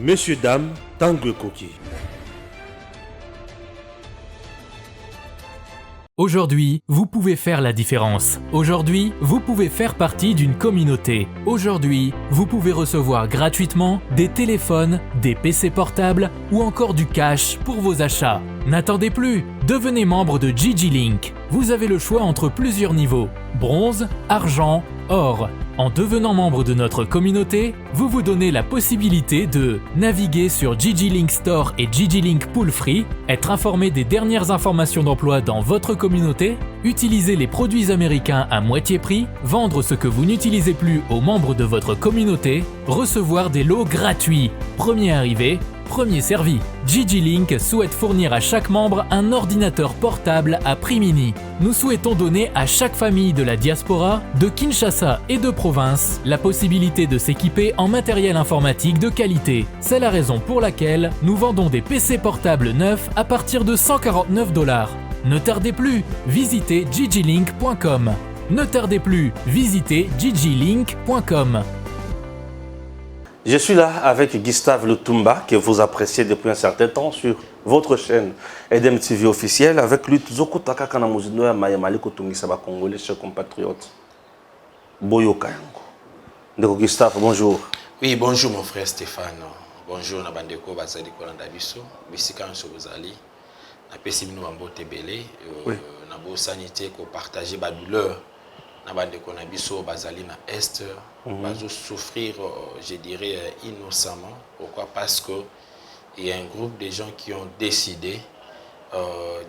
Messieurs, dames, Tanguy Koki. Aujourd'hui, vous pouvez faire la différence. Aujourd'hui, vous pouvez faire partie d'une communauté. Aujourd'hui, vous pouvez recevoir gratuitement des téléphones, des PC portables ou encore du cash pour vos achats. N'attendez plus, devenez membre de GG-Link. Vous avez le choix entre plusieurs niveaux, bronze, argent, or. En devenant membre de notre communauté, vous vous donnez la possibilité de naviguer sur GG-Link Store et GG-Link Pool Free, être informé des dernières informations d'emploi dans votre communauté, utiliser les produits américains à moitié prix, vendre ce que vous n'utilisez plus aux membres de votre communauté, recevoir des lots gratuits. Premier arrivé, premier servi. GG-Link souhaite fournir à chaque membre un ordinateur portable à prix mini. Nous souhaitons donner à chaque famille de la diaspora, de Kinshasa et de province, la possibilité de s'équiper en matériel informatique de qualité. C'est la raison pour laquelle nous vendons des PC portables neufs à partir de $149. Ne tardez plus, visitez gglink.com. Ne tardez plus, visitez gglink.com. Je suis là avec Gustave Lutumba, que vous appréciez depuis un certain temps sur votre chaîne EDM TV officielle. Avec lui, Zoko Takakana Muzino ya Mayamali Kotungi Saba Congolais, chers compatriotes. Boyo Kayango. Donc Gustave, bonjour. Oui, bonjour mon frère Stéphane. Bonjour Nabandeko Bazali Kolanda Biso. Bisika Nsobozali. Na Pessimino Ambote Belé. Nabo sanité ko partager ba douleur. Nabandeko na biso bazali na est bazo souffrir je dirais innocemment. Pourquoi? Parce que il y a un groupe de gens qui ont décidé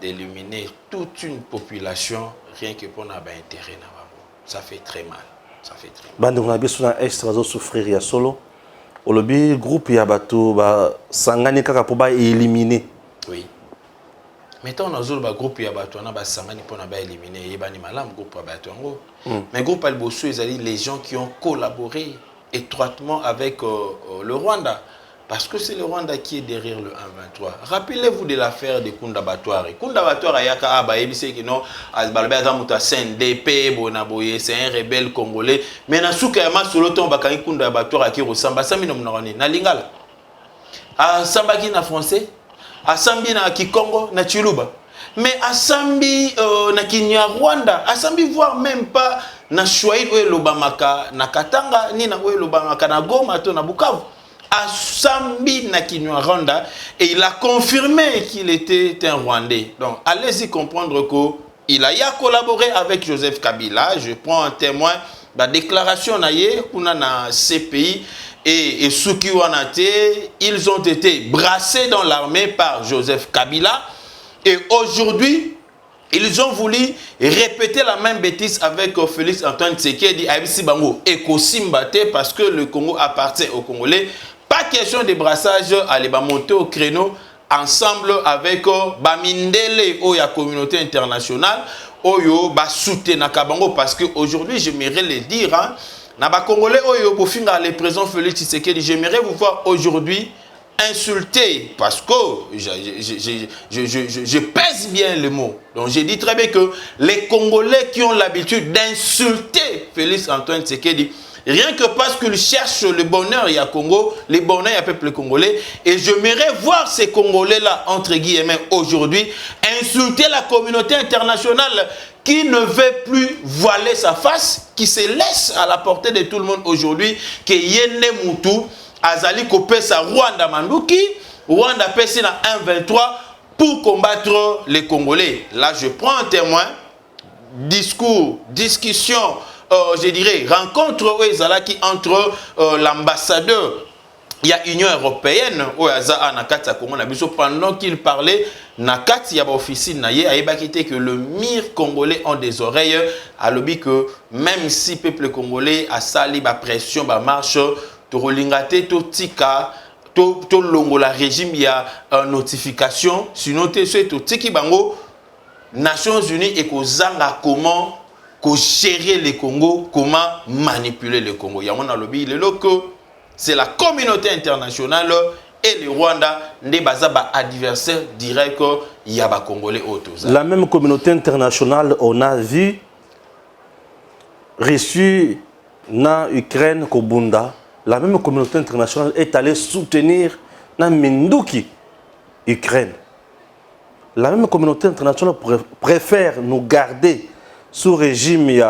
d'éliminer toute une population rien que pour n'avoir intérêt na bango. Ça fait très mal. Ça fait très mal. Bandeko na biso na est bazo souffrir ya solo. Olobi groupe ya bato ba sangani kaka po ba éliminer. Oui. Mettons dans le groupe il y a batouana ba sangani pour na ba éliminer yebani malam groupe ba batouango. Mais groupe Albosso ils allaient les gens qui ont collaboré étroitement avec le Rwanda parce que c'est le Rwanda qui est derrière le 123. Rappelez-vous de l'affaire de Kunda Batouare. Kunda Batouare ayaka aba ebise que non azbalbe azamuta CNDP bonaboye c'est un rebelle congolais mais na suka ya masolo ton bakani Kunda Batouare qui ressemble ça mino mnarani na lingala. A sambaki na français Asambi na Kikongo, na Chiluba. Mais Asambi na Kinyarwanda, Asambi voire même pas na Chouaïd ou Lobamaka, na Katanga, ni na Lobamaka, na Goma, na Bukavu. Asambi na Kinyarwanda, et il a confirmé qu'il était un Rwandais. Donc allez-y comprendre qu'il a collaboré avec Joseph Kabila. Je prends un témoin, la déclaration na CPI. Et Souki Wanate, ils ont été brassés dans l'armée par Joseph Kabila. Et aujourd'hui, ils ont voulu répéter la même bêtise avec Félix Antoine Tshisekedi Aïbisi Bango et Kosimbate parce que le Congo appartient aux Congolais. Pas question de brassage, allez monter au créneau ensemble avec Bamindele ou la communauté internationale. Oyo ba soutenir Kabango parce que aujourd'hui, j'aimerais le dire, hein, Naba Congolais, pour finir le président Félix Tshisekedi, j'aimerais vous voir aujourd'hui insulter parce que je pèse bien le mot. Donc j'ai dit très bien que les Congolais qui ont l'habitude d'insulter Félix Antoine Tshisekedi, rien que parce qu'ils cherchent le bonheur, il y a Congo, le bonheur, il y a peuple congolais. Et j'aimerais voir ces Congolais-là, entre guillemets, aujourd'hui, insulter la communauté internationale qui ne veut plus voiler sa face, qui se laisse à la portée de tout le monde aujourd'hui, que Yene Moutou, Azali Kopesa Rwanda Manduki, Rwanda Pessina 1-23 pour combattre les Congolais. Là, je prends un témoin, discours, discussion, je dirais, rencontre entre l'ambassadeur, il y a Union européenne, pendant qu'il parlait, Nakati yaba officine naye aibakité que le mire congolais ont des oreilles à lobby que même si peuple congolais a sali ba pression ba marche to rolingate to tika to longo la régime y a notification sinon te soit to tiki bango Nations Unies et ko zanga comment ko gérer le Congo, comment manipuler le Congo. Il y a mon lobby le loco, c'est la communauté internationale et le Rwanda n'est pas adversaire direct il y a des Congolais autour. La même communauté internationale, on a vu reçu na Ukraine Kobunda la même communauté internationale est allée soutenir na Minduki, Ukraine. La même communauté internationale préfère nous garder sous régime, il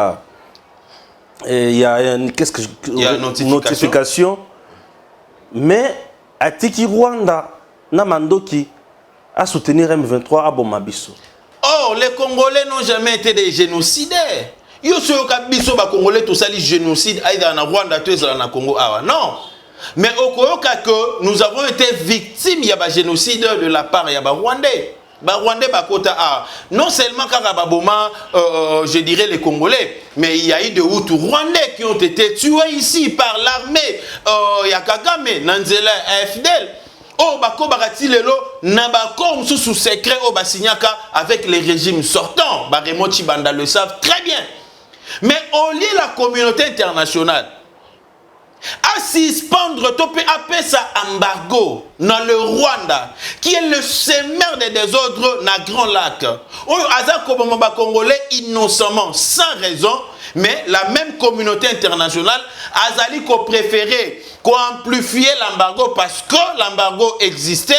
y a notification. Mais à Tiki Rwanda, na Mandoki, à soutenir M23 à Bomabiso. Or, les Congolais n'ont jamais été des génocidaires. Yo soyoka biso ba Congolais tout ça les génocide aïda na Rwanda tout ça na Congo awa non. Mais au Koyoka que nous avons été victimes ya ba génocide de la part ya ba Rwandais. Ba Rwandais ba kota a non seulement Karababoma je dirais les Congolais mais il y a eu de Hutus Rwandais qui ont été tués ici par l'armée ya Kagame Nanzela AFDL. Oh bako bakati lelo na bako sous secret au basignaka avec les régimes sortants. Ba Raymond Chibanda le savent très bien. Mais on lit la communauté internationale à suspendre topé après ça embargo dans le Rwanda qui est le semeur des désordres dans Grand Lac. On a Kobamba Congolais innocemment sans raison, mais la même communauté internationale a préféré qu'on amplifie l'embargo parce que l'embargo existait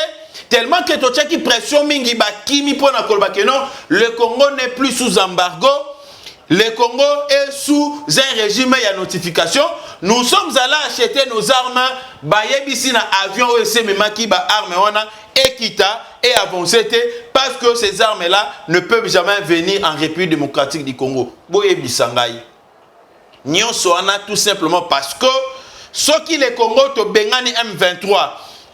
tellement que Tochaki pression mingi bakimi pour na kolbakeno le Congo n'est plus sous embargo. Le Congo est sous un régime et notification. Nous sommes allés acheter nos armes. Bayebisi na avion OSC Memaki ba armes wana Ekita et avancer parce que ces armes-là ne peuvent jamais venir en République démocratique du Congo. Boyebisa ngai. Nyonso wana tout simplement parce que ce qui le Congo to bengani M23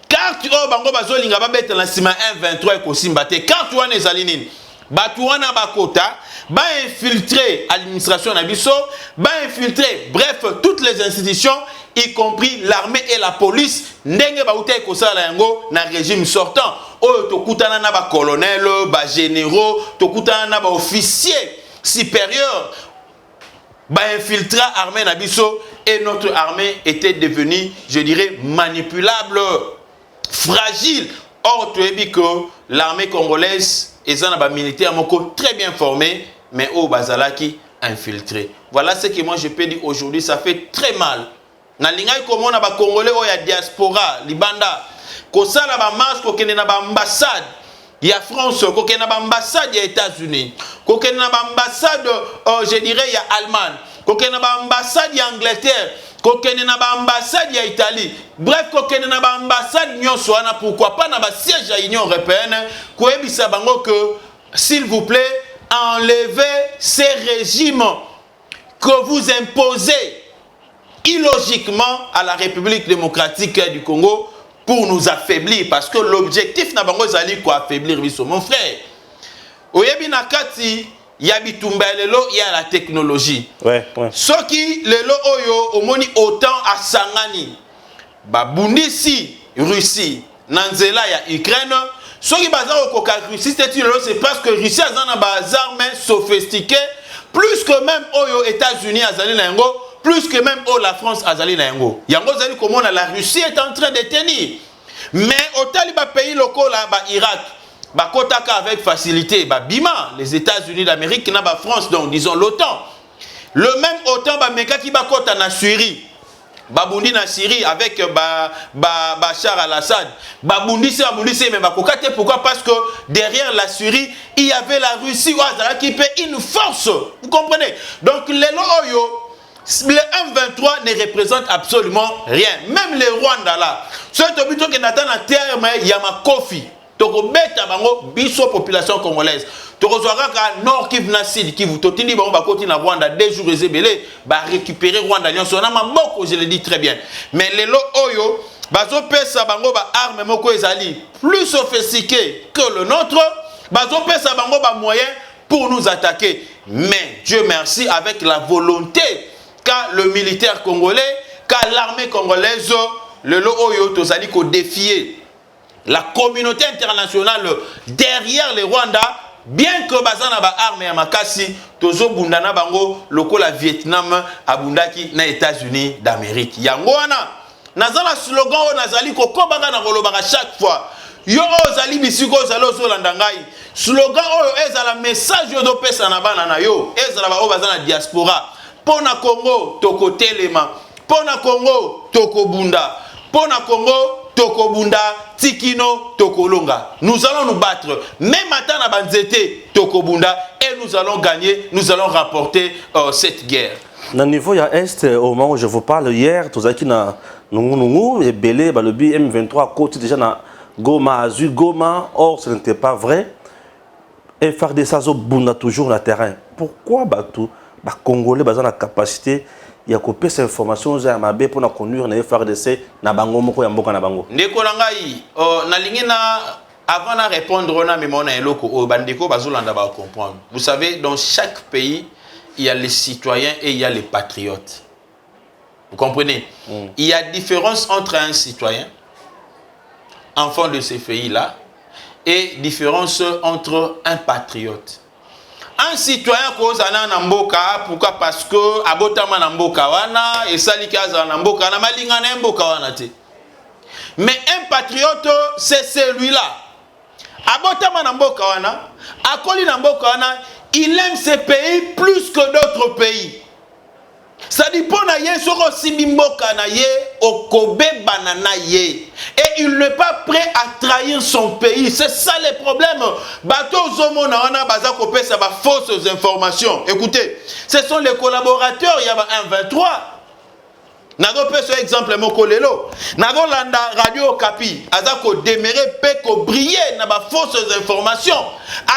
carte o bango bazolinga ba beta na sima M23 et kosimbate carte wana ezali nini? Batouana bakota ba infiltrer l'administration Nabiso, ba infiltrer bref toutes les institutions y compris l'armée et la police ndenge ba uta ekosala yango na régime sortant oyo tokutana na ba colonel ba généraux tokutana na ba officiers supérieurs ba infiltrer armée Nabiso et notre armée était devenue je dirais manipulable fragile. Or tu as dit que l'armée congolaise est un militaire très bien formé, mais au Bazalaki infiltré. Voilà ce que moi je peux dire aujourd'hui, ça fait très mal. Na lingai comme on a ba Congolais ou ya diaspora, Libanda, ko sala ba marche ko kende na ba ambassade, ya France, ko kende na ba ambassade ya États-Unis, ko kende na ba ambassade je dirais ya Allemagne, ko kende na ba ambassade ya Angleterre. Kokene na ba ambassade ya Italie. Bref, kokene na ba ambassade nyonso wana pourquoi pas na ba siège à Union européenne koyebisa bango que s'il vous plaît, enlevez ces régimes que vous imposez illogiquement à la République démocratique du Congo pour nous affaiblir parce que l'objectif na bango zali ko affaiblir biso mon frère. Oyebi na kati ya bitumba lelo ya la technologie. Ouais. Soki lelo oyo omoni autant à Sangani. Ba bundisi Russie nanzela ya Ukraine. Soki baza okoka Russie c'est parce que Russie a na ba armes sophistiquées plus que même oyo États-Unis azali na yango, plus que même la France azali na yango. Yango zali comment la Russie est en train de tenir. Mais au taliba pays locaux là ba Irak Bakotaka avec facilité, Bima, les États-Unis d'Amérique, na ba France, donc disons l'OTAN. Le même OTAN, Meka qui bakota na Syrie, Babundi na Syrie avec Bachar al-Assad. Babundi c'est mais Bakokate, pourquoi? Parce que derrière la Syrie, il y avait la Russie qui paie une force. Vous comprenez? Donc les Oyo, le M23 ne représente absolument rien. Même les Rwanda là, ceux qui n'attendent à terme, il y a ma Kofi. Toko beta bango biso population congolaise. Toko zoaka nord Kivu na sud Kivu totindi bango bakoti na Rwanda 2 jours ezebele ba récupérer Rwanda nyonso na maboko je le dis très bien. Mais lelo oyo bazo pesa bango ba arme moko ezali plus sophistiqué que le nôtre, bazo pesa bango ba moyens pour nous attaquer. Mais Dieu merci avec la volonté qu'a le militaire congolais, qu'a l'armée congolaise, lelo oyo tozali ko défier la communauté internationale derrière les Rwanda, bien que bazana ba arme ya makasi, tozo bundana bango lokola Vietnam abundaki na États-Unis d'Amérique. Yango wana nazala slogan o nazali ko kobanga na kolobaka chaque fois. Yo ozali bisiko ozali ozolanda ngai. Slogan oyo ezala message yo do pesa na bana na yo, ezala ba o bazana diaspora. Pona Congo tokotelema. Pona Congo, Tokobunda. Pona Congo, Tokobunda, Tikino, Tokolonga. Nous allons nous battre. Même à na banzete, Tokobunda, et nous allons gagner, nous allons rapporter cette guerre. Au niveau de l'Est, au moment où je vous parle, hier, tout ça qui na Nungu, et Belé, le M23 côté déjà na Goma, Azu, Goma, or ce n'était pas vrai. Et faire des sazo bunda toujours le terrain. Pourquoi Batou, les Congolais ont la capacité de couper ces informations pour conduire les FRDC na bango moko ya mboka na bango? Ndeko nangai, na lingina avant de répondre on a memona eloko o bandeko bazolanda ba comprendre. Vous savez, dans chaque pays, il y a les citoyens et il y a les patriotes. Vous comprenez? Il y a différence entre un citoyen, enfant de ces pays-là, et différence entre un patriote. Un citoyen cause na mboka, pourquoi? Parce que abotama na mboka wana et salika za na mboka na malinga na mboka wana te. Mais un patriote, c'est celui-là. Abotama na mboka wana, akoli na mboka wana, il aime ce pays plus que d'autres pays. Ça dit pour na ye soko simimboka na ye okobe banana ye. Et il n'est pas prêt à trahir son pays. C'est ça le problème. Bato zomo na wana baza kopé ça va fausses informations. Écoutez, ce sont les collaborateurs, il y a 1-23. Nago pe ce exemple moko lelo. Nago landa radio Okapi, azako déméré pe ko briller na ba fausses informations.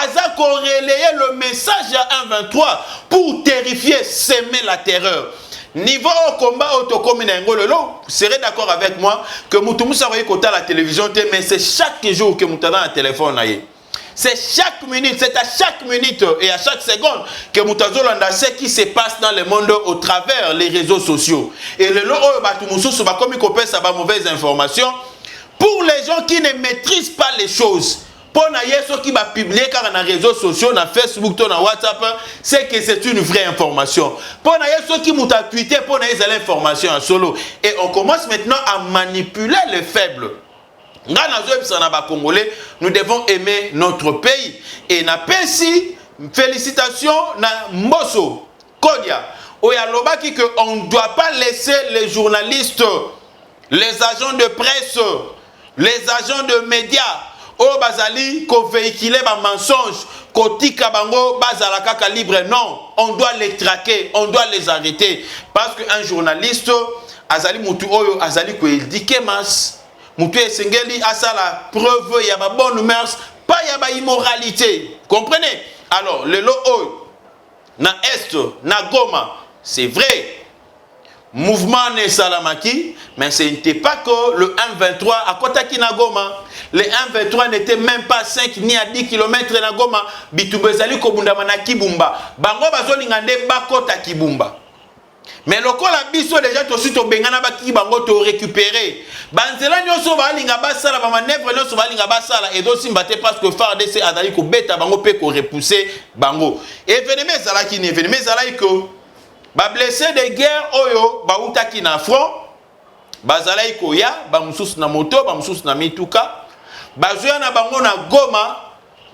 Azako relayer le message à 1-23 pour terrifier, semer la terreur. Niveau au combat autocommune ngololo, vous serez d'accord avec moi que Moutoumus a voyé côté à la télévision, mais c'est chaque jour que Moutoumus a un téléphone. C'est chaque minute, c'est à chaque minute et à chaque seconde que Moutazo landa sait qui se passe dans le monde au travers les réseaux sociaux. Et le lot où va comme il ça va mauvaise information pour les gens qui ne maîtrisent pas les choses. Pour ceux qui va publier car dans les réseaux sociaux, dans Facebook, dans WhatsApp, c'est que c'est une vraie information. Pour ceux qui m'ont tweeté, pour l'information en solo. Et on commence maintenant à manipuler les faibles. Nous devons aimer notre pays. Et na pesi, félicitations na Mbosso, Kodia. Oyalobaki que on ne doit pas laisser les journalistes, les agents de presse, les agents de médias, au bazali, ko véhiculer ba mensonge, ko tika bango bazala kaka libre. Non, on doit les traquer, on doit les arrêter. Parce qu'un journaliste, azali mutu oyo, azali ko indiquer mas. Moutou Sengeli a ça la preuve, il y a ma bonne mœurs, pas il y a ma immoralité. Comprenez? Alors, le lot na Est, na Goma, c'est vrai. Mouvement ne salamaki, mais ce n'était pas que le 1-23 à Kotaki na Goma. Le 1-23 n'était même pas 5 ni à 10 km na Goma. Bitubezali kobunda mana Kibumba. Bango bazolingande bakota Kibumba. Mais le col a biso déjà tout suite au bengana baki bango to récupérer. Banzela nyoso ba linga basala ba manœuvre nyoso ba linga basala et dosi mbate parce que FARDC adali ko beta bango pe ko repousser bango. Événement zala ki ni événement zala iko ba blessé de guerre oyo ba utaki na front. Bazala iko ya ba mususu na moto ba mususu na mituka. Bazoya na bango na Goma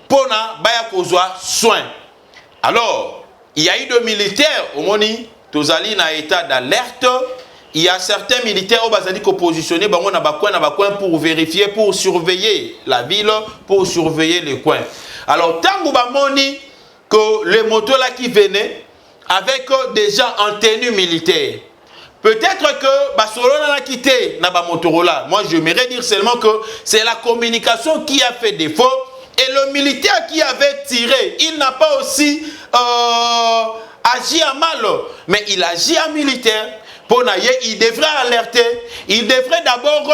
pona baya kozwa soin. Alors, il y a eu de militaires au moni Tozali na état d'alerte. Il y a certains militaires au Bazali qui positionné bango na bakouin pour vérifier, pour surveiller la ville, pour surveiller les coins. Alors, tango bamoni que les motos là qui venaient avec des gens en tenue militaire. Peut-être que Barcelone a quitté Naba Motorola. Moi, j'aimerais dire seulement que c'est la communication qui a fait défaut. Et le militaire qui avait tiré, il n'a pas aussi agi à mal, mais il agit à militaire. Pour naïe, il devrait alerter. Il devrait d'abord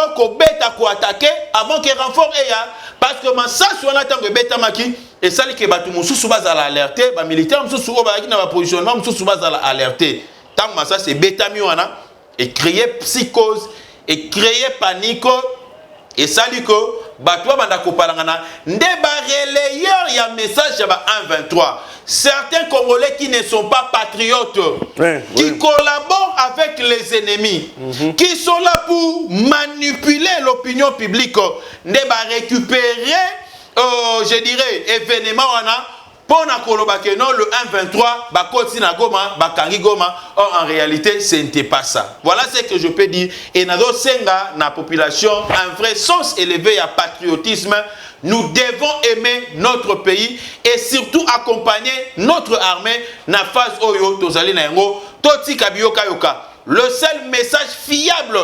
attaquer avant que renfort ait. Parce que ça, si on attend que bêta maki, et ça, les bateaux sous base à l'alerter, les militaires sous base positionnement sous base à l'alerter. Tant que ça, c'est bêta miwana, et créer psychose, et créer panique, et ça, dit que Batwa Bandako Palangana, débarrelayeur, il y a un message à 1-23. Certains Congolais qui ne sont pas patriotes, qui collaborent avec les ennemis, qui sont là pour manipuler l'opinion publique, ne va récupérer, je dirais, événement Pour na koloba que non, le 1-23, ba koti na Goma, ba kangi Goma. Or, en réalité, ce n'était pas ça. Voilà ce que je peux dire. Et nado senga, na population, un vrai sens élevé à patriotisme. Nous devons aimer notre pays et surtout accompagner notre armée na phase oyo tozali na yango toti kabiyoka yoka. Le seul message fiable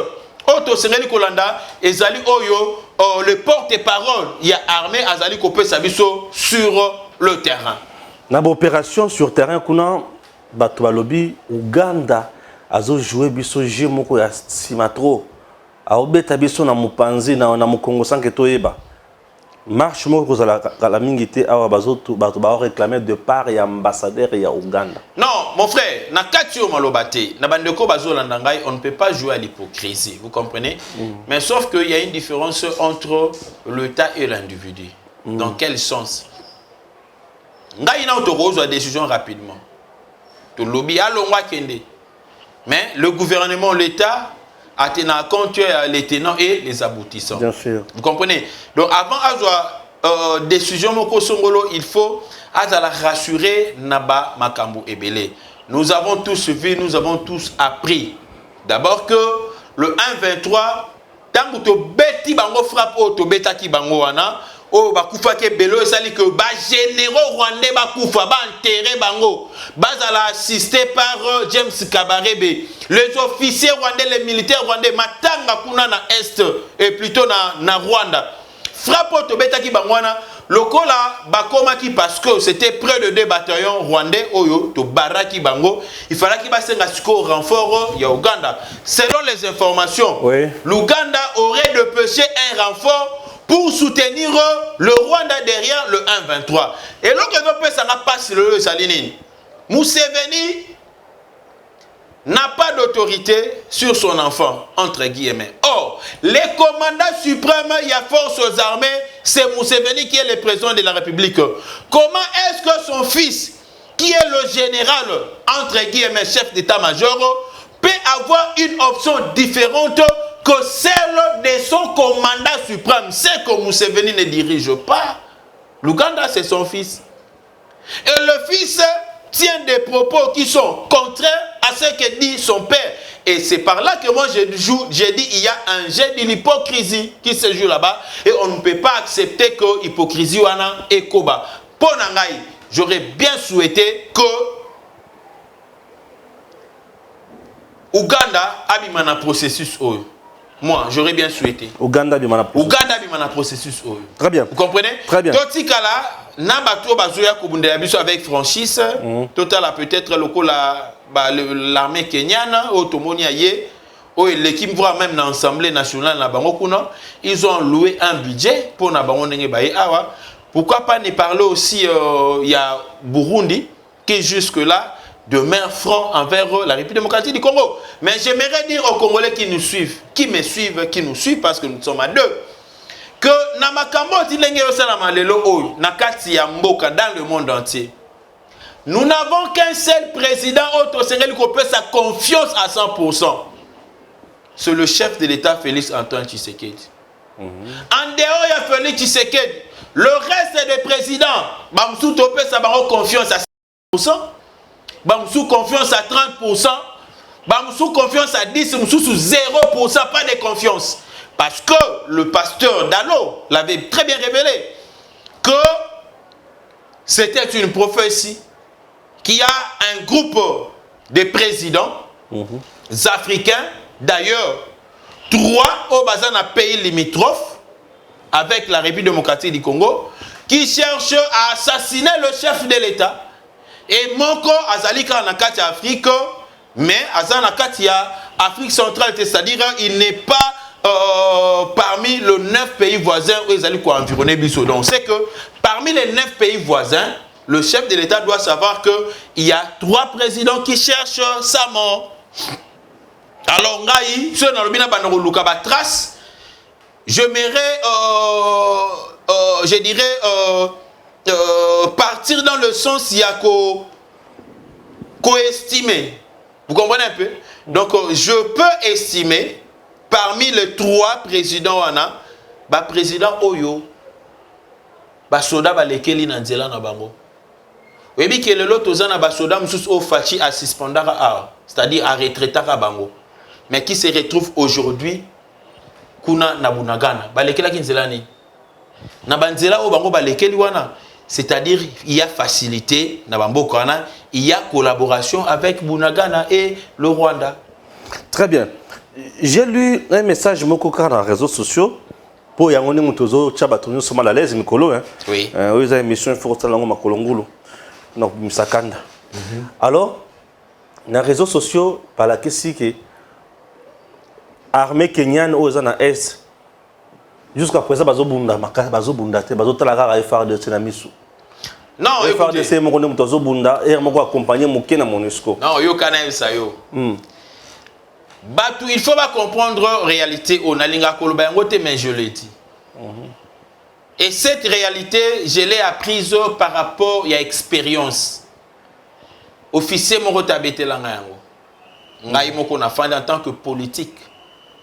Oto Sengeli Kolanda ezali oyo le porte-parole ya armée azali kopé sabiso sur le terrain. Na opération sur terrain kuna bato balobi Uganda azo jouer biso jeu moko ya simatro. A obeta biso na mupanzi na mukongo sanke toyeba. Marche moko za la mingité awa bazoto bato ba réclamer de part ya ambassadeur ya Uganda. Non, mon frère, na katio malobate, na bandeko bazolanda ngai, on ne peut pas jouer à l'hypocrisie, vous comprenez? Mais sauf qu'il y a une différence entre l'État et l'individu. Dans quel sens? Ngai na autorise la décision rapidement. To lobby alongwa kende. Mais le gouvernement, l'État a tenu à compte les tenants et les aboutissants. Bien sûr. Vous comprenez? Donc avant d'avoir décision moko songolo, il faut la rassurer naba makambo ebele. Nous avons tous vu, nous avons tous appris. D'abord que le 1-23, tant que to beti bango frappe o to betaki bango wana, o bakufa ke belo esali que ba généraux rwandais bakufa ba enterré bango. Bazala assisté par James Kabarebe. Les officiers rwandais, les militaires rwandais matanga kuna na est et plutôt na Rwanda. Frappe au Tobetaki Bangwana, le kola bakomaki parce que c'était près de 2 bataillons rwandais oyo to baraki bango, il fallait qu'il basse un score renfort ya Uganda. Selon les informations, oui, l'Ouganda aurait dépêché un renfort pour soutenir le Rwanda derrière le 1-23. Et là que ça n'a pas sur le Salinine. Museveni n'a pas d'autorité sur son enfant, entre guillemets. Or, les commandants suprêmes, il y a force aux armées, c'est Museveni qui est le président de la République. Comment est-ce que son fils, qui est le général, entre guillemets, chef d'état-major, peut avoir une option différente que celle de son commandant suprême? C'est que Museveni ne dirige pas. L'Ouganda, c'est son fils. Et le fils tient des propos qui sont contraires à ce que dit son père. Et c'est par là que moi j'ai dit il y a un jeu de l'hypocrisie qui se joue là-bas. Et on ne peut pas accepter que l'hypocrisie wana et koba. Pour Nangaï, j'aurais bien souhaité que Ouganda abimana processus oyo. Moi, j'aurais bien souhaité. Ouganda bimana processus oyo. Très bien. Vous comprenez? Très bien. Totikala Nabato bazoya kubundela biso avec franchise, total peut-être l'armée kenyane, automoni aye, l'équipe voit même dans l'Assemblée nationale na bango kuna, ils ont loué un budget pour na bango ndenge baye awa. Pourquoi pas ne parler aussi il y a Burundi qui jusque là demeure franc envers la République démocratique du Congo. Mais j'aimerais dire aux Congolais qui nous suivent, qui me suivent, qui nous suivent parce que nous sommes à deux, que Namakambo Tilenge Osalama Lelo Oyo, Nakati ya Mboka dans le monde entier. Nous n'avons qu'un seul président Otto Sengeli qui peut sa confiance à 100%. C'est le chef de l'État Félix Antoine Tshisekedi. En dehors de Félix Tshisekedi, le reste des présidents, Bamsou Topé sa confiance à 100%, Bamsou confiance à 30%, Bamsou confiance à 10%, Bamsou 0%, pas de confiance. Parce que le pasteur Dalo l'avait très bien révélé que c'était une prophétie qui a un groupe de présidents africains, d'ailleurs 3 au bazar pays limitrophes avec la République démocratique du Congo, qui cherchent à assassiner le chef de l'État. Et Moko Azalika Nakati Afrique, mais Azanakati Afrique centrale, c'est-à-dire il n'est pas parmi les 9 pays voisins où ils allaient environner Bissau. Donc c'est que parmi les 9 pays voisins, le chef de l'État doit savoir qu'il y a 3 présidents qui cherchent sa mort. Alors, j'aimerais, je dirais, partir dans le sens il y a co-estimer. Vous comprenez un peu? Donc, je peux estimer parmi les 3 présidents, président Oyo, soda balekeli nanzela na bango. Oui, mais que le lot aux ans basoda musus au fachi à suspendara a, c'est-à-dire à retraitara bango. Mais qui se retrouve aujourd'hui kuna na bunagana. Balekela kinzela ni. Na banzela o bango balekeli wana. C'est-à-dire il y a facilité na bambo kana, il y a collaboration avec Bunagana et le Rwanda. Très bien. J'ai lu un message mokoka dans les réseaux sociaux pour yangoni mutozo chabatonyo soma la l'aise mikolo hein. Oui. Oui, ça émission faut ça lango makolongulu. Donc misakanda. Alors dans les réseaux sociaux par la question que armée kenyane aux na est jusqu'à présent bazobunda makasa bazobunda te bazotala FARDC na misu. Non, FARDC c'est mon mutozo bunda et moko accompagner moké na MONUSCO. Non, yo kana ça yo. Batou, il faut pas comprendre la réalité au Nalinga Koloba mais je l'ai dit. Et cette réalité, je l'ai apprise par rapport à l'expérience. Officier Morota Betelanga yango. Ngai moko na fandi en tant que politique,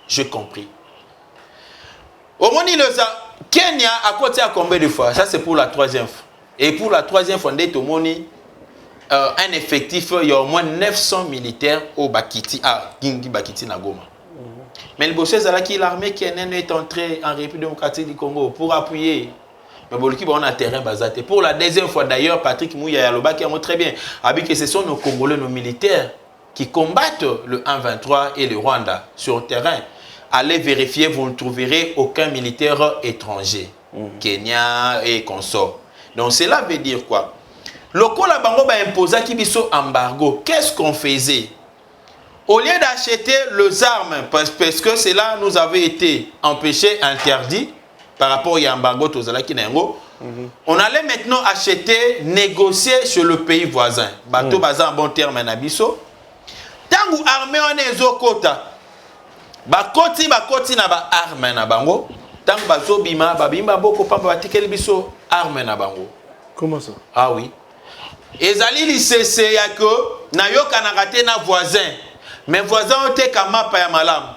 j'ai compris. Au Moni Leza, Kenya a côté à combien de fois? Ça c'est pour la 3e fois. Et pour la 3e fois, au Moni un effectif, il y a au moins 900 militaires au Bakiti, à Gingi Bakiti Nagoma. Mais le bossé Zalaki, l'armée kenyane est entrée en République démocratique du Congo pour appuyer. Mais Boliki, on a terrain basaté. Pour la 2e fois d'ailleurs, Patrick Mouya Yaloba qui a très bien, que ce sont nos Congolais, nos militaires qui combattent le 1-23 et le Rwanda sur le terrain. Allez vérifier, vous ne trouverez aucun militaire étranger, Kenya et consorts. Donc cela veut dire quoi? Le Kola Bango va imposer Kibiso embargo. Qu'est-ce qu'on faisait? Au lieu d'acheter les armes, parce que cela nous avait été empêché, interdit, par rapport à l'embargo, on allait maintenant acheter, négocier sur le pays voisin. Bateau bazar en bon terme nabiso. Tant que l'armée en est au kota, bakoti na ba arme na bango. Tant que bazo bima, babima boko pamba batikeli biso arme na bango. Comment ça? Ah oui. Ezali lisese ya ko na yoka na raté na voisin. Mais voisin ote kama pa ya malam.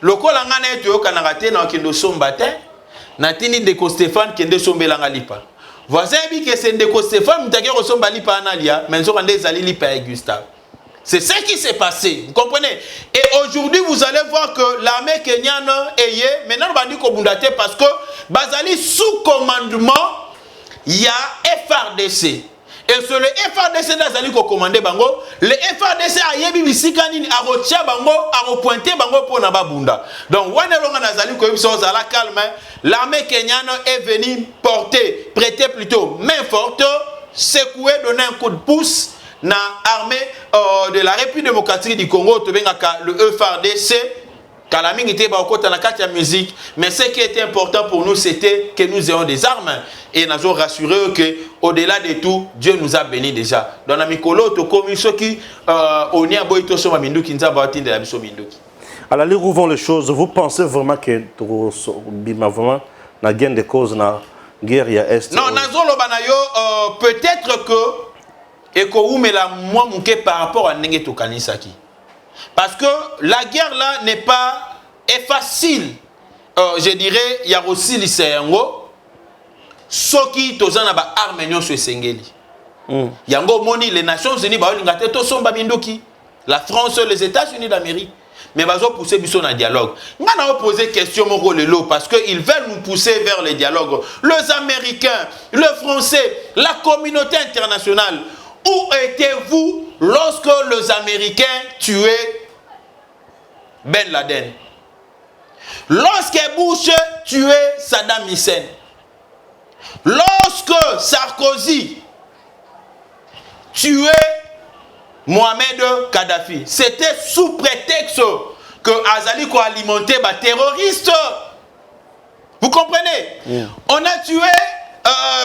Lokola ngana eto yoka na raté na kendo somba te. Na tini Ndeko Stéphane kende sombela ngalipa. Voisin bi ke c'est Ndeko Stéphane mutake ko somba lipa analia, mais nzo kande ezali lipa ya Gustave. C'est ce qui s'est passé, vous comprenez? Et aujourd'hui, vous allez voir que l'armée kenyane est maintenant on va dire kobundate parce que bazali sous commandement, il y a FARDC. Et sur le FARDC nazali ko commander bango, le FARDC a yebi bisika nini a rotia bango, a repointer bango pour na babunda. Donc wana longa nazali ko yebi so zala calme, l'armée kenyane est venue porter, prêter plutôt main forte, secouer, donner un coup de pouce na armée de la République démocratique du Congo, le FARDC. Kalaming était au côté de la musique, mais ce qui était important pour nous, c'était que nous ayons des armes et nous avons rassuré que au-delà de tout, Dieu nous a bénis déjà. Dans la Mikolo, to comme ceux qui on y a boito sur Minduki, nous avons atteint de la mission Minduki. Alors, les où vont les choses? Vous pensez vraiment que vraiment la gain de cause na guerre ya est? Non, nazolo banayo peut-être que et ko umela moi muke par rapport à ndenge to kanisaki. Parce que la guerre là n'est pas facile. Je dirais, il y a aussi l'Iséango. Soki tozana ba arménion sur Sengeli. Yango moni les Nations Unies ba lingate to somba bindoki. La France, les États-Unis d'Amérique. Mais bazo pousser biso na dialogue. Ngana poser question moko lelo parce que ils veulent nous pousser vers le dialogue. Les Américains, le Français, la communauté internationale. Où étiez-vous lorsque les Américains tuaient Ben Laden? Lorsque Bush tuait Saddam Hussein? Lorsque Sarkozy tuait Mohamed Kadhafi? C'était sous prétexte que Azali ko alimenté les terroristes. Vous comprenez? On a tué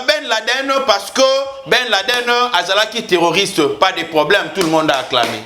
Ben Laden parce que Ben Laden Azalaki terroriste, pas de problème, tout le monde a acclamé.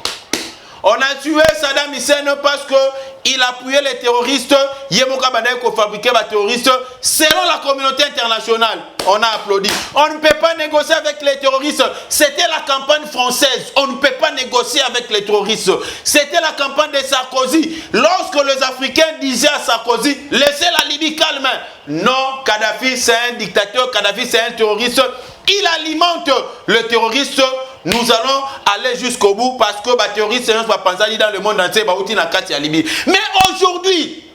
On a tué Saddam Hussein parce qu'il appuyait les terroristes. Yemoka Badaï qui fabriquait les terroristes. Selon la communauté internationale, on a applaudi. On ne peut pas négocier avec les terroristes. C'était la campagne française. On ne peut pas négocier avec les terroristes. C'était la campagne de Sarkozy. Lorsque les Africains disaient à Sarkozy, laissez la Libye calme. Non, Kadhafi c'est un dictateur, Kadhafi c'est un terroriste. Il alimente le terroriste. Nous allons aller jusqu'au bout parce que les terroristes ne sont pas pensés dans le monde entier. Mais aujourd'hui,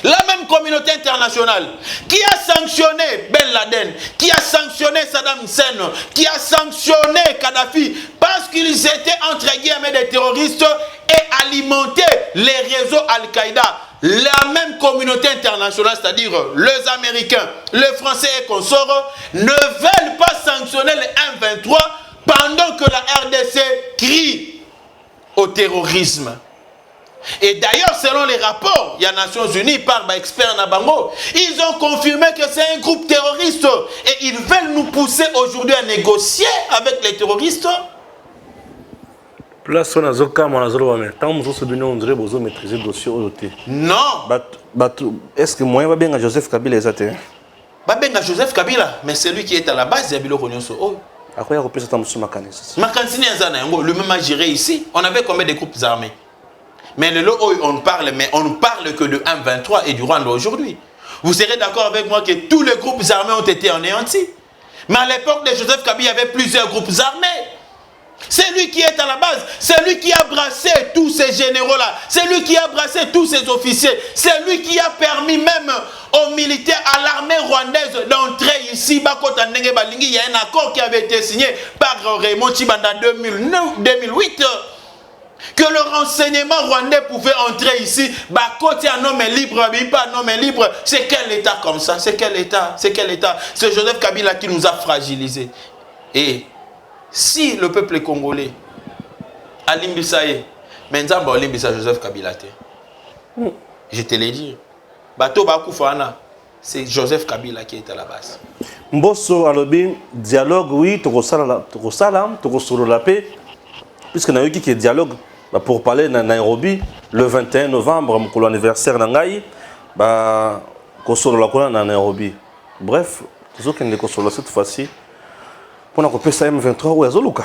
la même communauté internationale qui a sanctionné Ben Laden, qui a sanctionné Saddam Hussein, qui a sanctionné Kadhafi parce qu'ils étaient entre guillemets des terroristes et alimentaient les réseaux Al-Qaïda. La même communauté internationale, c'est-à-dire les Américains, les Français et consorts, ne veulent pas sanctionner les 1-23 pendant que la RDC crie au terrorisme. Et d'ailleurs, selon les rapports, il y a Nations Unies par experts Nabango, ils ont confirmé que c'est un groupe terroriste et ils veulent nous pousser aujourd'hui à négocier avec les terroristes. Place on a zoka mon azolo mais tant nous se donner on dirait besoin maîtriser le dossier au côté. Non. Est-ce que moi va bien à Joseph Kabila exactement? Ba bien à Joseph Kabila, mais c'est lui qui est à la base de Biloko Nyonso. Oh. À quoi il repose ça monsieur Makanis? Makansini Azana, le même a géré ici. On avait combien de groupes armés? Mais le lot on parle, mais on ne parle que de 1-23 et du Rwanda aujourd'hui. Vous serez d'accord avec moi que tous les groupes armés ont été anéantis. Mais à l'époque de Joseph Kabila, il y avait plusieurs groupes armés. C'est lui qui est à la base. C'est lui qui a brassé tous ces généraux-là. C'est lui qui a brassé tous ces officiers. C'est lui qui a permis même aux militaires, à l'armée rwandaise d'entrer ici. Il y a un accord qui avait été signé par Raymond Chibanda en 2008. Que le renseignement rwandais pouvait entrer ici. Côté un homme libre, pas un homme libre. C'est quel État comme ça? C'est quel État? C'est quel État? C'est Joseph Kabila qui nous a fragilisés. Et si le peuple congolais a l'imbisaïe, maintenant on l'imbisa Joseph Kabila. Je te l'ai dit. Bato Bakoufana, c'est Joseph Kabila qui est à la base. Mbosso alobi dialogue oui, tokosala, tokosolo la paix, puisque na yoki qui dialogue pour parler na Nairobi le 21 novembre, mon anniversaire nangai, kosolo la kona na Nairobi. Bref, toujours qu'il ne kosolo cette fois-ci. Pour nous ça M23 ou Azoluka.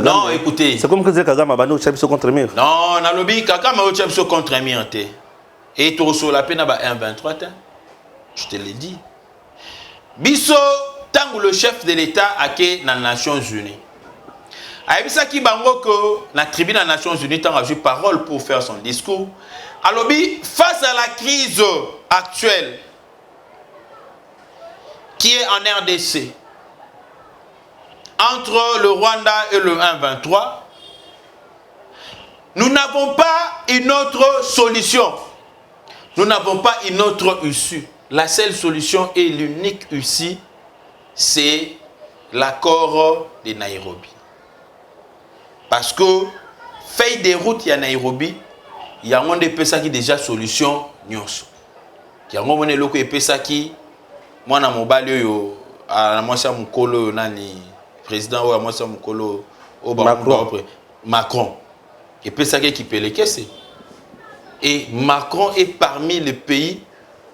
Non, écoutez. C'est comme que Kagame a banni au Tchabiso contre Mir. Non, Nalobi, Kagame au Tchabiso contre Mir. Et tu reçois la peine à M23. Je te l'ai dit. Biso, tant que le chef de l'État a été dans les Nations Unies. Aïbisa qui bango que la tribune des Nations Unies a eu parole pour faire son discours. Alobi, face à la crise actuelle qui est en RDC, entre le Rwanda et le 1-23, nous n'avons pas une autre solution. Nous n'avons pas une autre issue. La seule solution et l'unique issue, c'est l'accord de Nairobi. Parce que, feuille des routes, il y a Nairobi, il y a un peu ça qui est déjà solution. Il y a un peu ça qui, moi, dans mon balai, à moi, c'est mon colo, président ou à moi c'est Mukolo Macron. Et puis ça qui peut les caisser. Et Macron est parmi les pays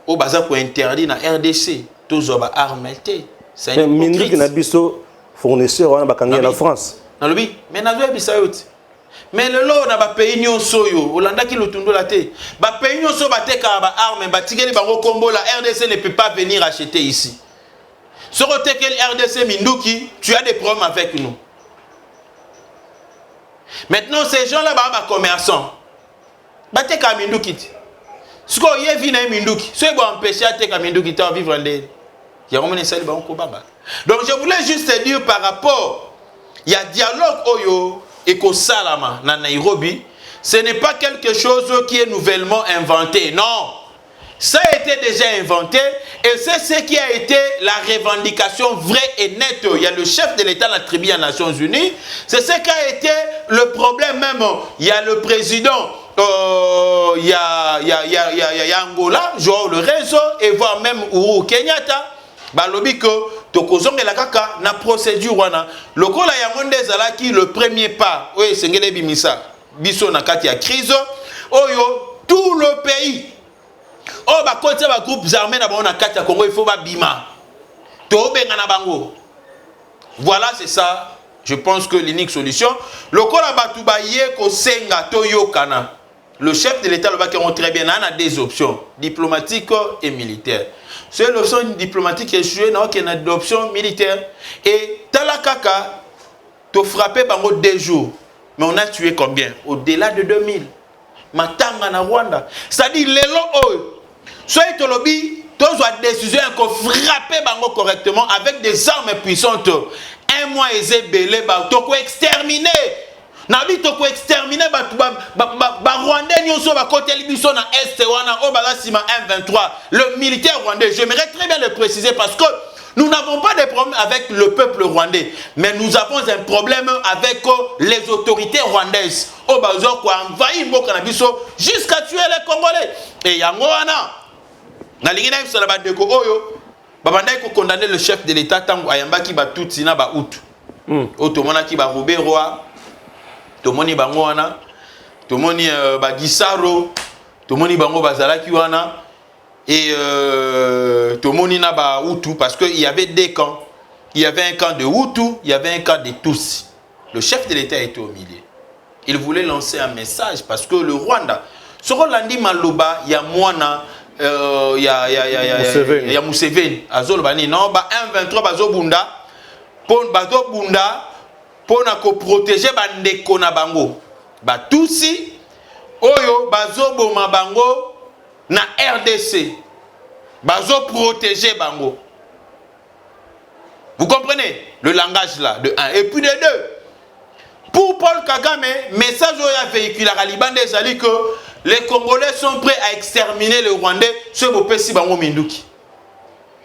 au bazar pour interdire la RDC. Tous les armes. C'est un hypocrite. Mais Nabiso fournisseur en la France. Mais mais le lot na ba pays nyonso yo Hollanda qui le tundo la té. Ba pays nyonso ba te ka ba armes ba tigeli ba kombo la RDC ne peut pas venir acheter ici. Sur le RDC Minduki, tu as des problèmes avec nous. Maintenant, ces gens-là, sont commerçants. Ils sont Minduki. Ce qu'on y a vu dans Minduki, ceux qui ont empêché à Minduki de vivre en Inde. Donc, je voulais juste te dire par rapport, il y a dialogue Oyo et Kosalama dans Nairobi. Ce n'est pas quelque chose qui est nouvellement inventé. Non. Ça a été déjà inventé et c'est ce qui a été la revendication vraie et nette. Il y a le chef de l'État, la tribu des Nations Unies. C'est ce qui a été le problème même. Il y a le président, il y a Angola, Joao Lorenzo et voire même Uhuru Kenyatta. Balobi que tokozong la kaka na procédure wana. Le kola ya monde zala qui le premier pas. Oui, c'est ngele bimisa. biso na kati ya crise oyo tout le pays oh ba côté ba groupes armés na bango na kati ya Congo il faut ba bima to benga na bango. Voilà, c'est ça, je pense que l'unique solution. Le Kolabatouba Yeko Senga Toyokana, le chef de l'État, le Bac très bien, a des options diplomatiques et militaires. C'est l'option diplomatique échouée, non, qu'il y a des options militaires. Et Talakaka, te frappé par 2 jours. Mais on a tué combien? Au-delà de 2000. Matanga na Rwanda. C'est-à-dire, les lots, soit le lobby. Tous ont décision qu'on frappe bango correctement avec des armes puissantes. Un mois ils belé ba toko exterminer. Nabi toko exterminer ba Rwandais nyonso ba côté libiso na est wana o ba sima M23. Le militaire rwandais, j'aimerais très bien le préciser parce que nous n'avons pas de problème avec le peuple rwandais, mais nous avons un problème avec les autorités rwandaises. O bazo ko envahir mboka na biso jusqu'à tuer les Congolais. Et yango wana Nalingina sur la de Oyo, Babanda ko condamner le chef de l'État tango ayamba ki ba tutsi na ba out. Otomona ki ba Robert Roi, tomoni bango wana, tomoni ba Gisaro, tomoni bango bazala ki wana et tomoni na ba Hutu parce que il y avait 2 camps. Il y avait un camp de Hutu, il y avait un camp de Tutsi. Le chef de l'État était au milieu. Il voulait lancer un message parce que le Rwanda, soko landi maloba ya mwana ya Museveni azolo bani non ba M23 bazo bunda pour na ko protéger bandeko na bango ba tusi oyo bazo boma bango na RDC bazo protéger bango. Vous comprenez le langage là de 1 et puis de 2. Pour Paul Kagame, message oya véhicule à Liban des que les Congolais sont prêts à exterminer les Rwandais sur vos pays bango minduki.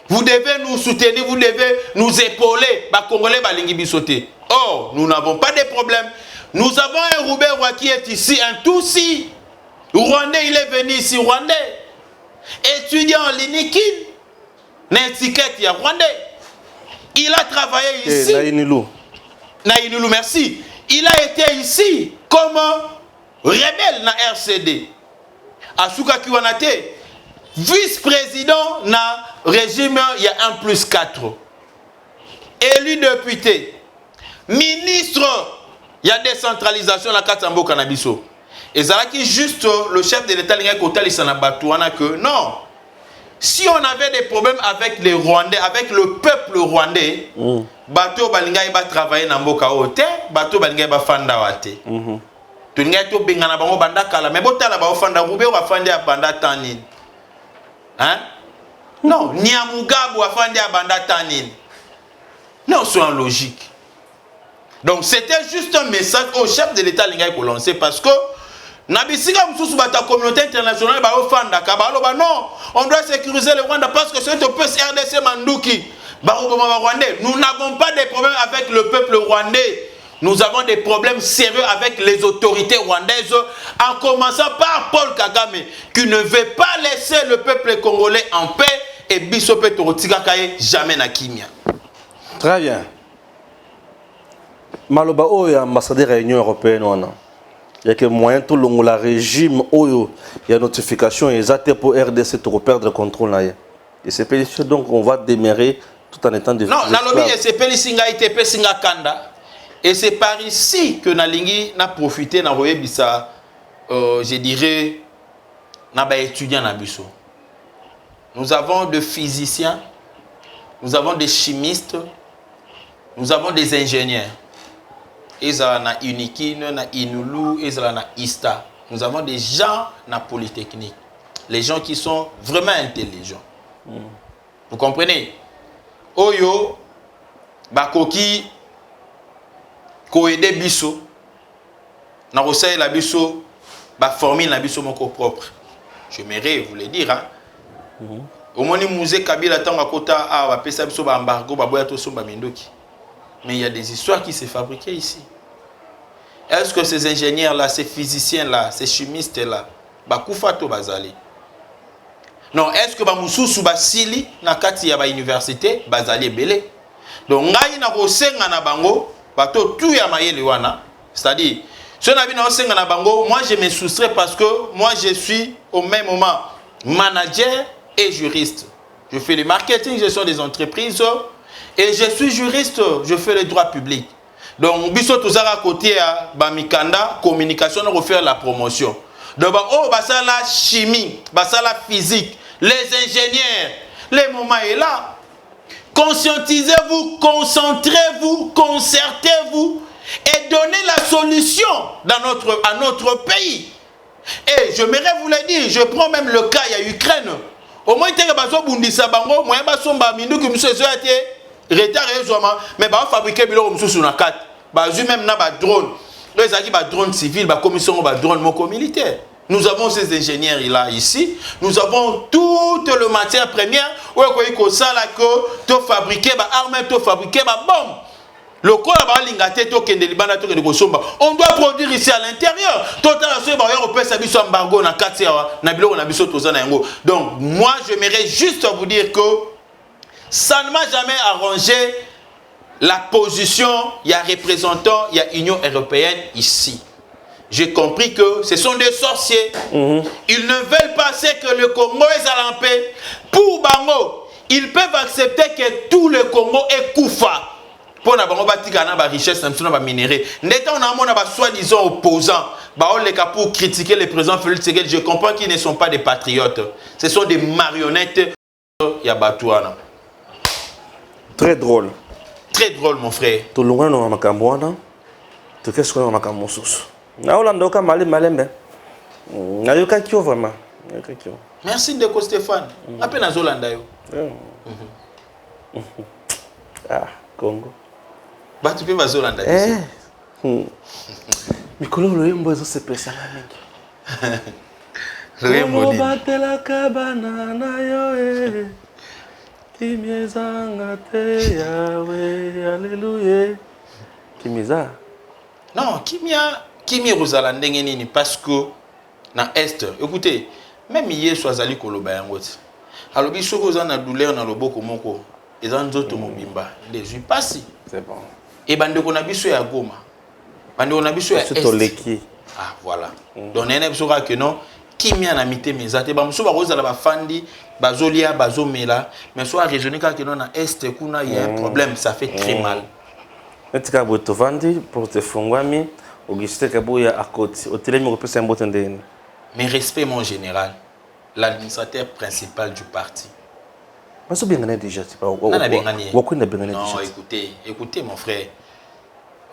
Vous devez nous soutenir, vous devez nous épauler. Ba Congolais balingi bisoté. Or, nous n'avons pas de problème. Nous avons un Robert Roi qui est ici, un Tutsi. Rwandais, il est venu ici, Rwandais. Étudiant en l'Inikin. N'étiquette, il y a Rwandais. Il a travaillé ici. Naïnilou, merci. Il a été ici comme rebelle na RCD. Asuka Kiwanate, vice-président na régime, il y a 1+4. Élu député. Ministre, il y a décentralisation la Katambo Kanabiso. Et ça qui juste le chef de l'État que non. Si on avait des problèmes avec les Rwandais, avec le peuple rwandais, bateau balinga iba travailler na mboka ote, bateau balinga iba fanda wate. Tulinga to bengana bango banda kala, mais botala ba fanda rube wa fanda banda tanine. Hein? Non, Niamugabu wa fanda banda tanine. Non, c'est en logique. Donc c'était juste un message au chef de l'État linga ko lancer parce que Nabisika msusu bata communauté internationale ba ofanda ka ba non, on doit sécuriser le Rwanda parce que c'est au peuple RDC Manduki. Nous n'avons pas de problème avec le peuple rwandais. Nous avons des problèmes sérieux avec les autorités rwandaises, en commençant par Paul Kagame, qui ne veut pas laisser le peuple congolais en paix et Bisope Torotika Kaye jamais na kimia. Très bien. Maloba Oyo, ambassadeur de l'Union européenne, il y a que moyen tout le régime Oyo, il y a notification exacte pour RDC pour perdre le contrôle. Et c'est péché, donc on va démarrer tout en étant des non, la lobby c'est Pélissinga ITP Singa Kanda. Et c'est par ici que Nalingi n'a profité, n'a bisa, je dirais, n'a pas étudié na biso. Nous avons des physiciens, nous avons des chimistes, nous avons des ingénieurs. Ils ont na Unikin, na Inulu, ils ont na ISTA. Nous avons des gens na Polytechnique. Les gens qui sont vraiment intelligents. Vous comprenez? Oyo, Bakoki, Koede Biso, na Rosaï la Biso, ba formule la Biso moko propre. J'aimerais vous le dire. Hein? Au moins, musée Kabila Tanga Kota a pesa Biso ba embargo, ba boya to somba mindoki. Mais il y a des histoires qui se fabriquent ici. Est-ce que ces ingénieurs-là, ces physiciens-là, ces chimistes-là, ba kufato bazali? Non, est-ce que Bamususu Basili, na kati ya ba université, bazali belé? Donc, ngai na rosenga na bango, bato tout ya mayele wana, c'est-à-dire, Si on a vu dans le bango, moi je me soustrais parce que moi je suis au même moment manager et juriste. Je fais le marketing, gestion des entreprises et je suis juriste, je fais le droit public. Donc, biso tout ça à côté à Bamikanda, communication, on refaire la promotion. Donc, oh, bah ça la chimie, bah ça la physique, les ingénieurs, les moments est là. Conscientisez-vous, concentrez-vous, concertez-vous et donnez la solution à notre pays. Et je m'aimerais vous le dire, je prends même le cas, il y a Ukraine. Au moins, il y a des bundisa bango, moi, il y a des minous qui me sont retard mais bah fabriquer bilo comme sur la carte. Bah même na ba drone. Les aki ba drone civil, ba commission ba drone moko militaire. Nous avons ces ingénieurs là ici, nous avons toute le matière première où ko ça là que to fabriquer ba arme, to fabriquer ba bombe. Le corps ba lingate to kende libana to kende ko somba. On doit produire ici à l'intérieur. Total so ba yo peut sa biso embargo na carte na bilo na biso to za na yango. Donc moi j'aimerais juste vous dire que ça ne m'a jamais arrangé la position, il y a représentant, il y a Union européenne ici. J'ai compris que ce sont des sorciers. Ils ne veulent pas que le Congo est en paix. Pour Bango, ils peuvent accepter que tout le Congo est Koufa. Pour na Bango batika na ba richesse na ba minerai. N'étant on a mon soi-disant opposants, pour critiquer le président Félix Tshisekedi, je comprends qu'ils ne sont pas des patriotes. Ce sont des marionnettes. Il y a Batouana. Très drôle. Très drôle, mon frère. Tout le monde a makamboana. Tout qu'est-ce qu'on a makambosus. Na Hollande malembe. Na yoka kyo vraiment. Merci Ndeko Stéphane. Appelle na Zolanda yo. Ah, Congo. Ba tu peux va Zolanda. Mikolo lo yembo zo se pesa na mingi. Lo yembo ni. Batela kabana na yo Kimyezanga te Yahweh, alléluia. Kimyeza? Non, Kimia Rosala ndenge nini parce que na est, écoutez, même hier soazali koloba yango ti. Alobi soko za na douleur na loboko moko, eza nzoto mobimba, les yeux passent. C'est bon. Et bande ko na biso ya Goma. Bande ko na biso ya est. Ah voilà. Donc nene biso ka que non, Kimia na mité mezate ba muso ba kozala ba fandi bazolia bazomela mais soit raisonner que non na est kuna il y a un problème, ça fait très mal. Etika botovandi pour te fongwami Auguste Kabuya à côté hôtel mi repose un botin de. Mais respect mon général, l'administrateur principal du parti. Parce que bien déjà c'est pas. Non, écoutez mon frère.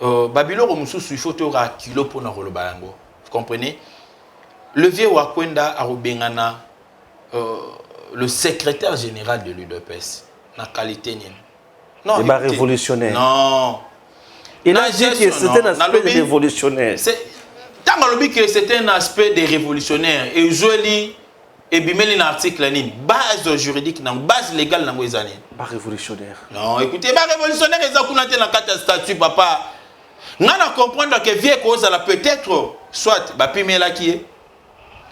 Babilo Romususu il faut te kilo pour na roloba yango. Vous comprenez? Le vieux Wakwenda a robengana le secrétaire général de l'UDPS, na qualité ni. Non, il est révolutionnaire. Non. Il a dit que c'était un aspect de révolutionnaire. Tant que c'était un aspect de révolutionnaire et joli et bimeli un article ni base juridique na base légale na moizane. Pas révolutionnaire. Non, écoutez, pas révolutionnaire ils ont kunate na carte statut papa. Ngana comprendre que vieux cause la peut-être soit ba pimela qui est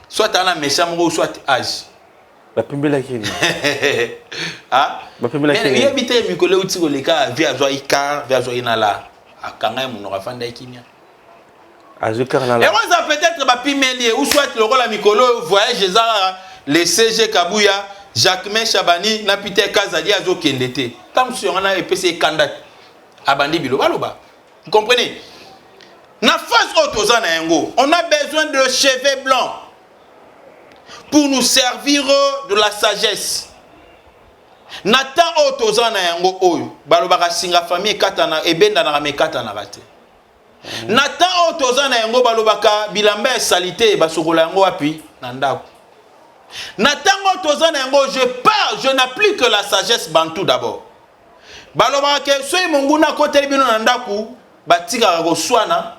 soit à la méchant ou soit âge. La pimela qui est. Ah? La pimela qui est. Il habite Mikolo Utiko le cas via Zoïka, via Zoïnala. À Kangaï, mon orafanda Kimia. À Zoïka, et moi, ça peut-être ma pimelier ou soit le rôle à Mikolo, voyage les CG Kabouya, Jacquemin Chabani, Napite Kazadi, Azo Kendete. Comme si on a épais candidat à Bandi Bilo. Vous comprenez? Na face autozana yango, on a besoin de cheveux blancs pour nous servir de la sagesse. Nata autozana yango oyo, balobaka singa famille katana ebenda na mekata na rate. Nata autozana yango balobaka bilamba salité basokola yango api na ndako. Nata autozana yango je n'applique que la sagesse bantou d'abord. Balobaka ke soyi monguna koteli bino na ndako batika ko swana.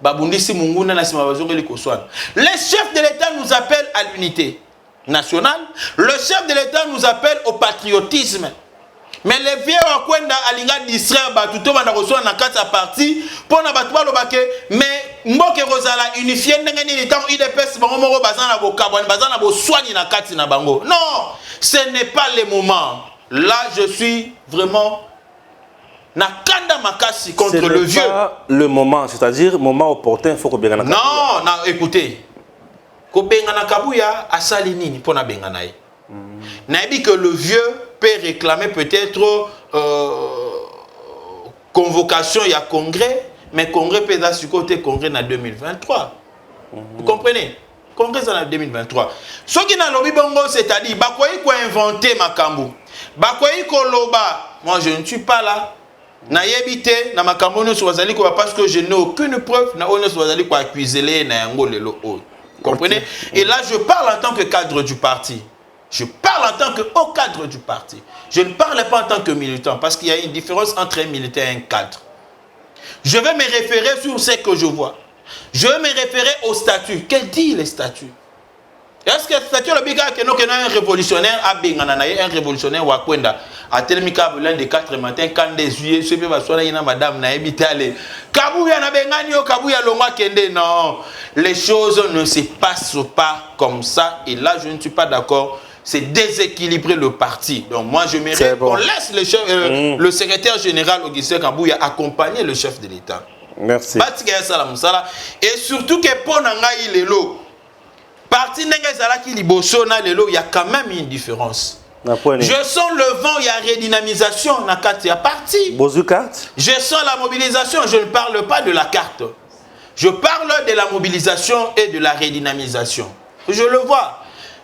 Babundisi munguna na sima bazongeli ko swana. Le chef de l'État nous appelle à l'unité nationale. Le chef de l'État nous appelle au patriotisme. Mais les vieux Wakwenda alinga distraire batuto banda ko swana na kata parti pour na batu balobake mais mboke rozala unifié ndenge ni temps IDPS bango moko bazana bo kabwan bazana bo soigner na kati na bango. Non, ce n'est pas le moment. Là je suis vraiment na kanda makasi contre le vieux. Pas le moment, c'est-à-dire moment opportun, il faut que bien. Non, écoutez. Ko bengana Kabuya asali nini pona bengana ye. Nabi que le vieux peut réclamer peut-être convocation il y a congrès, mais congrès peut être sur côté congrès en 2023. Vous comprenez? Congrès en 2023. Ce qui n'a lobby bongo, c'est-à-dire bakoyi ko inventer makambu. Bakoyi ko loba. Moi je ne suis pas là. Na yebite na makambo no swazali ko parce que je n'ai aucune preuve na ono swazali ko accuser na yango lelo o. Comprenez? Et là je parle en tant que cadre du parti. Je parle en tant que haut cadre du parti. Je ne parle pas en tant que militant parce qu'il y a une différence entre un militant et un cadre. Je vais me référer sur ce que je vois. Je vais me référer au statut. Qu'est-ce que dit les statuts? Est-ce que le statut le biga que nous un révolutionnaire a un révolutionnaire wakwenda à Telmika l'un des 4 matins quand des juillet je peux pas soigner madame na ebitale Kabuya na bengani o Kabuya longwa kende non, les choses ne se passent pas comme ça et là je ne suis pas d'accord. C'est déséquilibrer le parti. Donc moi je mérite qu'on laisse le, chef, le secrétaire général Augustin Kabuya accompagner le chef de l'État. Merci. Et surtout que pour Nangaï Lelo, parti Nengaï Liboso na Lelo, il y a quand même une différence. Je sens le vent, il y a redynamisation na carte, il y a parti. Je sens la mobilisation, je ne parle pas de la carte. Je parle de la mobilisation et de la redynamisation. Je le vois.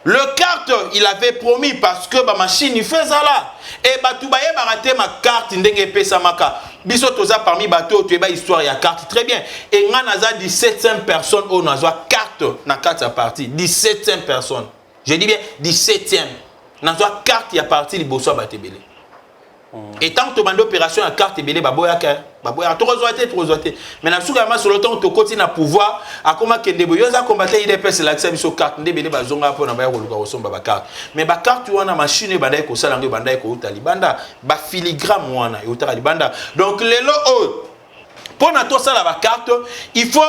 Le carte, il avait promis parce que ma machine il fait ça là. Et Batoubaye va rater ma carte ndenge pesa maka. Biso toza parmi bateau tu es histoire ya carte très bien. Et nganaza 1700 personnes au naza carte na carte à partie 1700 personnes. Je dis bien 17e. Naza carte ya partie liboso batebele. Et tant que tu as opération à carte belé baboya mais na souka sur le temps to continue à pouvoir à comment que deboyoza combattre IDPS la xabi so carte ndebele bazonga po na ba ko luka osomba ba carte mais ba carte wana machine bandai ko sala ngo bandai ko utalibanda ba filigrane wana e utalibanda donc lelo o pour na to sala ba carte il faut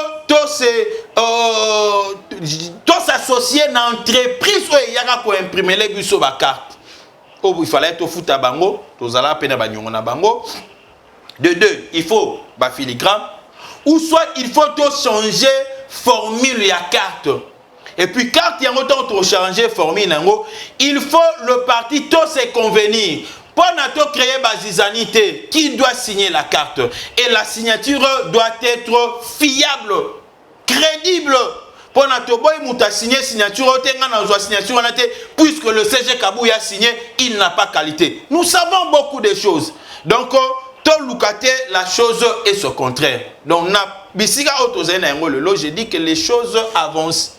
s'associer na entreprise o yaka ko imprimer les biso ba carte. Oh, il fallait tout foutre à bango, tous à la peine à bagnon à bango. De deux, il faut ba filigrane, ou soit il faut tout changer formule ya carte. Et puis carte y a autant tout changer formule nango, il faut le parti tout se convenir. Pour nato créer basizanité, qui doit signer la carte et la signature doit être fiable, crédible. Pour Natoboy Mouta signé signature, puisque le CG Kabuya a signé, il n'a pas qualité. Nous savons beaucoup de choses. Donc, la chose est ce contraire. Donc, je dis que les choses avancent.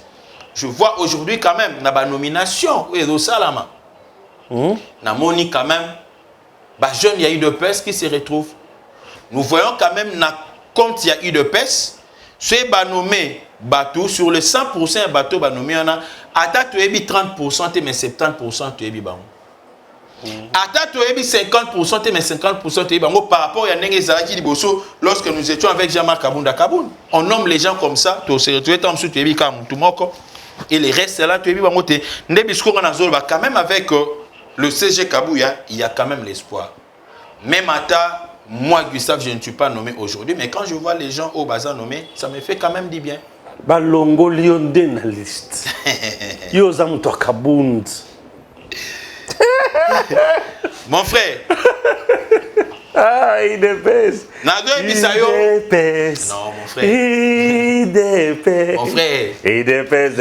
Je vois aujourd'hui quand même, la nomination, Namoni quand même, jeune, il y a eu de peste qui se retrouve. Nous voyons quand même, quand il y a eu de peste, c'est nommé. Bateau sur les 100% bateau nommé on a attaque tu ebi 30% mais 70% tu ebi bango attaque tu ebi 50% mais 50% tu ebi bango par rapport à ndenge zalaki liboso lorsque nous étions avec Jean-Marc Kabunda Kaboun on nomme les gens comme ça tu se retrouves tam tu ebi comme tout moko et les restes là tu ebi bango te ndebi sko na zolba quand même avec le CG Kabuya il y a quand même l'espoir même ata moi Gustave je ne suis pas nommé aujourd'hui mais quand je vois les gens au bazar nommés ça me fait quand même du bien. Balongo Lyondé na liste. Yo zamuto Kabund. Mon frère. Ah, IDPS. IDPS. Non, mon frère. IDPS. Mon frère. IDPS.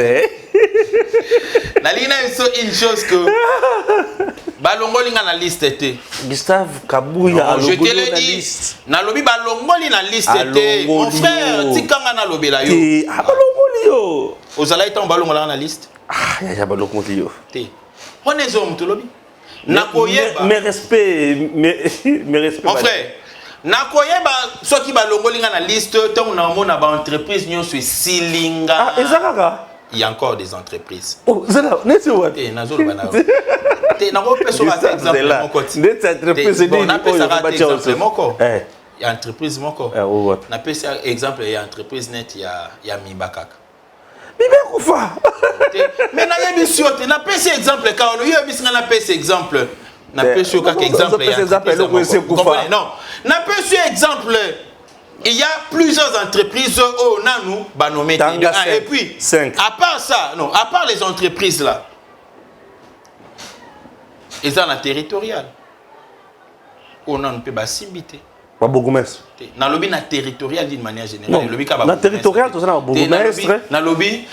La ligne est une chose que Balongo linga na liste était. Gustave Kabuya je te l'ai dit. Na lobi Balongo li na liste était. Mon frère, tikanga na lobi la yo. Ah Balongo li yo. Ozala ita Balongo la na liste. Ah, ya Balongo li yo. Te. On est homme to lobi. Nakoyeba. Mes respects, mes respects. Mon frère, nakoyeba ceux qui Balongo linga na liste, tant on a mon entreprise nyo sur silinga. Ah, ezakaka. Il y a encore des entreprises. Oh, c'est là, n'est-ce pas? Et Nazol Banao. Tu n'as pas besoin d'exemple mon côté. Des entreprises, bon, on appelle ça exemple mon corps. Il y a entreprise mon corps. On appelle ça exemple il y a entreprise net il y a Mibakak. Mibakoufa. Mais n'a pas sûr, tu n'as pas ces exemples quand on y a mis n'a pas ces exemples. N'a pas sûr qu'un exemple il y a. Non. N'a pas suis exemple. Il y a plusieurs entreprises au Nanou, Banomé. Et puis, 5. à part ça, non, à part les entreprises là, ils sont en territorial. On ne peut pas s'imiter. Pas bourgmestre. Dans le lobby territorial d'une manière générale. Dans le territorial, tu as un bourgmestre. Dans le lobby,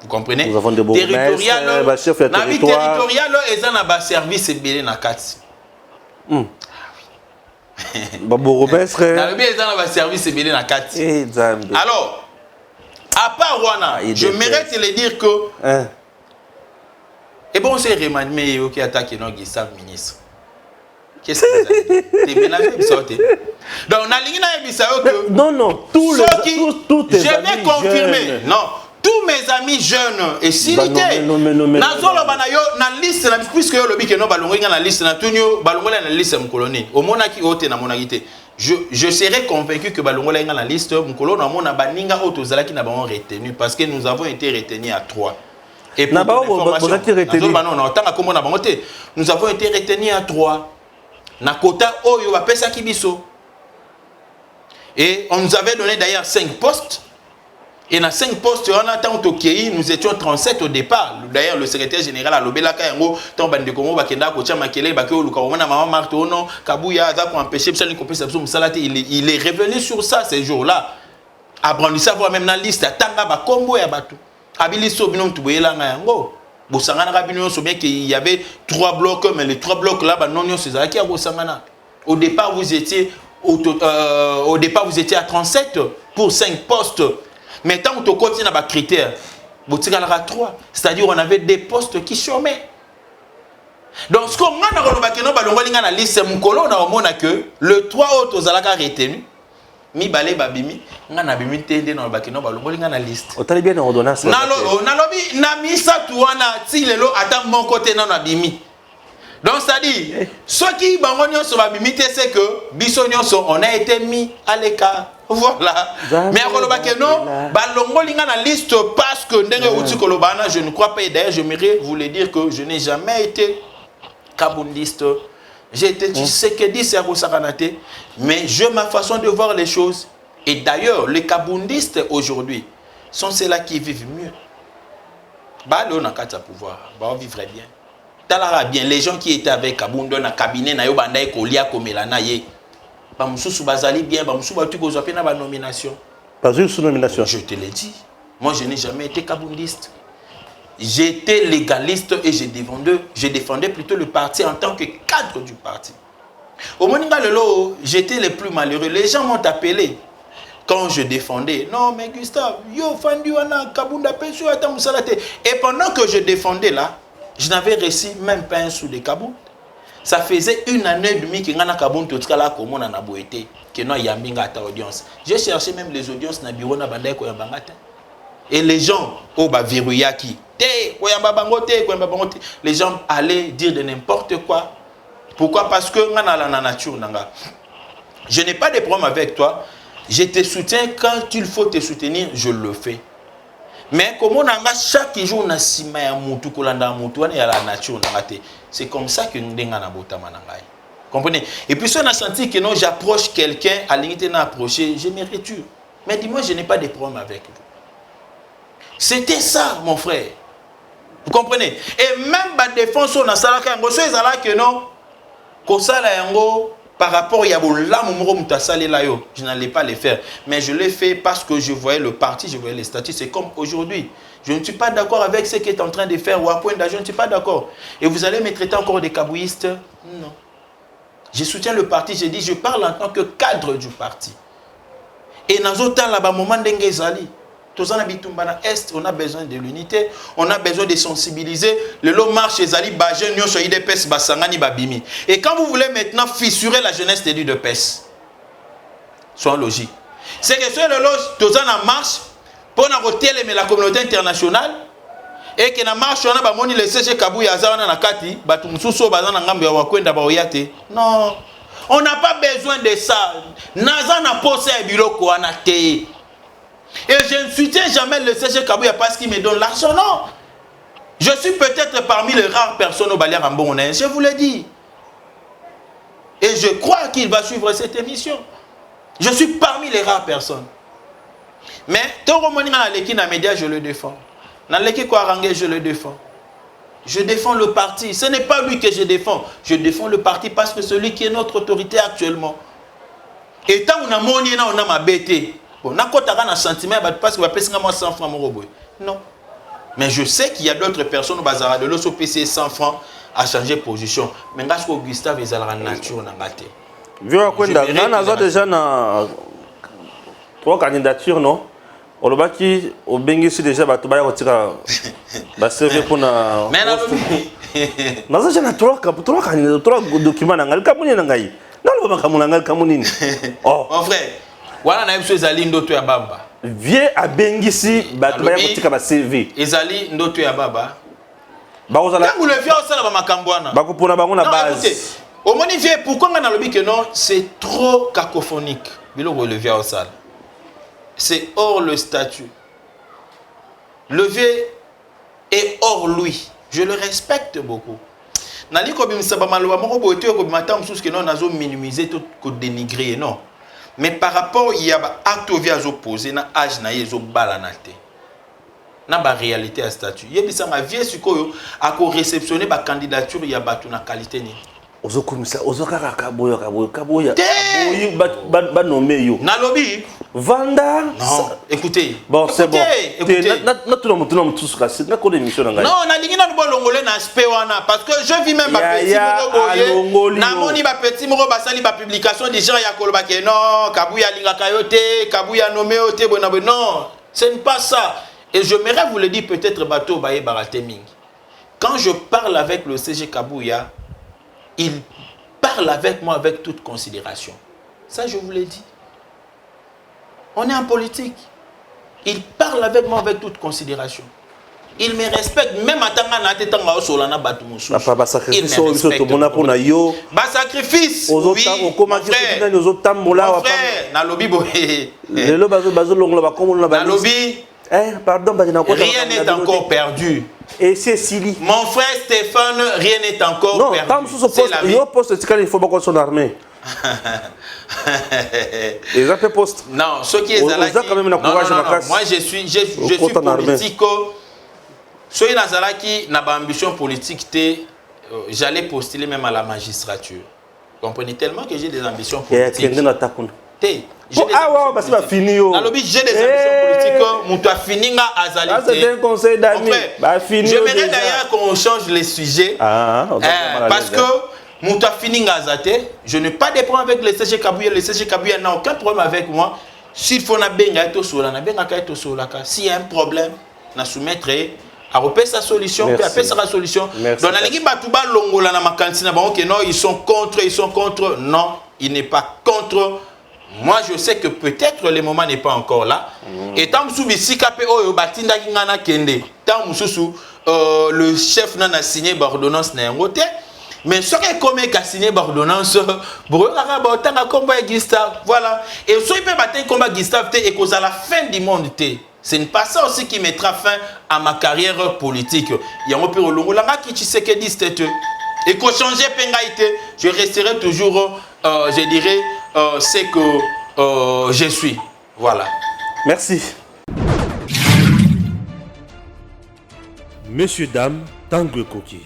vous comprenez? Nous avons des bourgmestres, chef de territoire. Territorial, ils ont un service belé na kati. Bourgmestre. Dans le lobby, ils ont un service belé na kati. Alors, à part Wana, je mérite de le dire que. Et bon, c'est Remanié qui attaque nos Gustave ministre. Qu'est-ce que c'est? Donc, on a l'ingénieur que. Non, tout je vais confirmer. Non. Tous mes amis jeunes et civités, puisque je serais convaincu que Balongola est dans la liste, parce que nous avons été retenus à 3. Et pour nous avons été retenus à 3. Et on nous avait donné d'ailleurs 5 postes. Et dans 5 postes, nous étions 37 au départ. D'ailleurs, le secrétaire général a lobé la Kayango, il est revenu sur ça ces jours-là. Abrandissa voit même la liste. Il y avait 3 blocs, mais les 3 blocs là, au départ, vous étiez à 37 pour 5 postes. Mais tant que tu continues à critères, vous avez 3. C'est-à-dire qu'on avait des postes qui chômaient. Donc, ce qu'on a la liste, on a que le 3 autres ont retenu. Mi balé babimi, on a bimi tende dans le bakino balongo linga na liste. On t'a bien ordonnance. Na lobi na misa tuana ti lelo ata mon côté na bimi. Donc c'est-à-dire ceux qui bangonio sur babimi c'est que bisonio on a été mis à l'écart. Voilà. Mais à Kolobakeno, balongo linga na liste parce que ndenge uti kolobana, je ne crois pas. D'ailleurs, je m'irais vous le dire que je n'ai jamais été kabundiste. J'ai été ce que dit Sergo Saranate, mais j'ai ma façon de voir les choses. Et d'ailleurs, les kabundistes aujourd'hui sont ceux-là qui vivent mieux. Bah, là, on a qu'à pouvoir. Bah, on vivrait bien. Talara bien. Les gens qui étaient avec Kabundo dans le cabinet, na yo bandaye kolia komelana ye. Bah, moussou bazali bien. Bah, moussou batu gozope na ba nomination. Pas une sous-nomination. Je te l'ai dit. Moi, je n'ai jamais été kabundiste. J'étais légaliste et je défendais plutôt le parti en tant que cadre du parti. Au Moninga Lelo, j'étais le plus malheureux. Les gens m'ont appelé quand je défendais. Non, mais Gustave, yo fandu wana kabunda pesu ata musalate. Et pendant que je défendais là, je n'avais reçu même pas un sou de Kabound. Ça faisait 1 année et demie que ngana Kabound totkala komona na boete que no yambinga ta audience. J'ai cherché même les audiences na bureau na bandai ko yambangata. Et les gens au Bavirouyaki, les gens allaient dire de n'importe quoi. Pourquoi? Parce que je n'ai pas de problème avec toi. Je te soutiens quand il faut te soutenir, je le fais. Mais comme on a chaque jour on a c'est comme ça que nous comprenez? Et puis si on a senti que non, j'approche quelqu'un, à l'unité n'a approché, je me retire. Mais dis-moi, je n'ai pas de problème avec vous. C'était ça, mon frère. Vous comprenez? Et même la défense, on a ça là que non, par rapport à je n'allais pas le faire. Mais je l'ai fait parce que je voyais le parti, je voyais les statuts. C'est comme aujourd'hui. Je ne suis pas d'accord avec ce qu'il est en train de faire. Je ne suis pas d'accord. Et vous allez me traiter encore de kabouiste? Non. Je soutiens le parti. J'ai dit, je parle en tant que cadre du parti. Et dans un temps, là-bas, moment d'Engezali. On a besoin de l'unité, on a besoin de sensibiliser. Le lot marche les ali bajen nyo so IDPS basangani babimi. Et quand vous voulez maintenant fissurer la jeunesse de l'UDPS, soyons logiques. C'est que sur le lot tozan en marche pour na la communauté internationale et que na marche on a ba moni le CG Kabuya azana na kati batu mususu bazana ngambo ya wakwenda ba oyate. Non, on n'a pas besoin de ça. Naza na poser biloko ana te. Et je ne soutiens jamais le CG Kabuya parce qu'il me donne l'argent, non. Je suis peut-être parmi les rares personnes au Balear en Bonnet, je vous l'ai dit. Et je crois qu'il va suivre cette émission. Je suis parmi les rares personnes. Mais, dans média, je le défends. Dans l'équipe Kouarangé, je le défends. Je défends le parti. Ce n'est pas lui que je défends. Je défends le parti parce que c'est lui qui est notre autorité actuellement. Et tant qu'on a monnaie, on a ma bête. Bon, on a un sentiment parce qu'on va payer 100 francs. Non. Mais je sais qu'il y a d'autres personnes au bazar de l'eau PC 100 francs à changer de position. Mais parce que Gustave est à la nature, on a gâté. Vieux Akwenda, on a déjà 3 candidatures, non? On a qui au Bengisi déjà batubaya kotira ba CV pour na. Mais na ça j'ai 3 documents ngal kamuni ngai. Nalo ba kamuna ngal kamuni. Oh. Mon frère, voilà na biso ezali ndoto ya baba. Vieux a Bengisi batubaya kotika ba CV. Ezali ndoto ya baba. Ba ozala. Quand vous le vieux osala ba makambwana. Ba kopona bango na base. Au moni vieux pourquoi ngana lobi que non, c'est trop cacophonique. Biloko le vieux osala. C'est hors le statut. Le vieux est hors lui. Je le respecte beaucoup. Nali ko bimisa ba maloba moko bote ko bimata msusu que non nazo minimiser tout ko dénigrer non. Mais par rapport il y a ba acte vieux azo poser na âge na yezo balanate. Na ba réalité à statut. Yebisa ma vieux sikoyo a ko réceptionner ba candidature ya batu na qualité ni. Ozo komisa ozo kaka kaboya ba nommé yo. Nalobi Vanda. Non, écoutez. Bon, c'est bon. Écoutez. Non, on a dit que nous longolais na aspect wana parce que je vis même ma petit moro na moni ba petit moro ba sali ba publication déjà ya koloba ke non, Kabuya linga kayote, Kabuya nommé ote bona non, ce n'est pas ça. Et je m'aimerais vous le dire peut-être bateau baye barateming. Quand je parle avec le CG Kabuya, il parle avec moi avec toute considération. Ça je vous l'ai dit. On est en politique. Il parle avec moi avec toute considération. Il me respecte. Même à Tangana, il me respecte. Sacrifice. Oui, mon frère, rien n'est encore perdu. Et c'est Sili. Mon frère Stéphane, rien n'est encore perdu. C'est la vie. Il faut pas son armée. Ils ont poste. Non, ce qui est là. Moi je suis politique. Ceux qui ont ambition politique, j'allais postuler même à la magistrature. Vous comprenez tellement que j'ai des ambitions politiques. J'ai des ambitions politiques. J'ai des ambitions politiques. C'est un conseil d'amis. J'aimerais d'ailleurs qu'on change les sujets. Parce que je n'ai pas de problème avec le CG Kabuya. Le CG Kabuya n'a aucun problème avec moi. S'il faut s'il y a un problème, je soumettrai à repérer sa solution, puis après sa solution. Donc, ils sont contre. Non, il n'est pas contre. Moi, je sais que peut-être le moment n'est pas encore là. Et tant que le chef n'a signé l'ordonnance n'a voté. Mais ce qui est comme il a signé l'ordonnance, voilà. Et ce qui peut battre combat Gustave et cause à la fin du monde. Ce n'est pas ça aussi qui mettra fin à ma carrière politique. Il y a un peu de longue qui sait que dit et qu'on change pengaïté, je resterai toujours, je dirais, c'est que je suis. Voilà. Merci. Messieurs, dames, Tanguy Koki.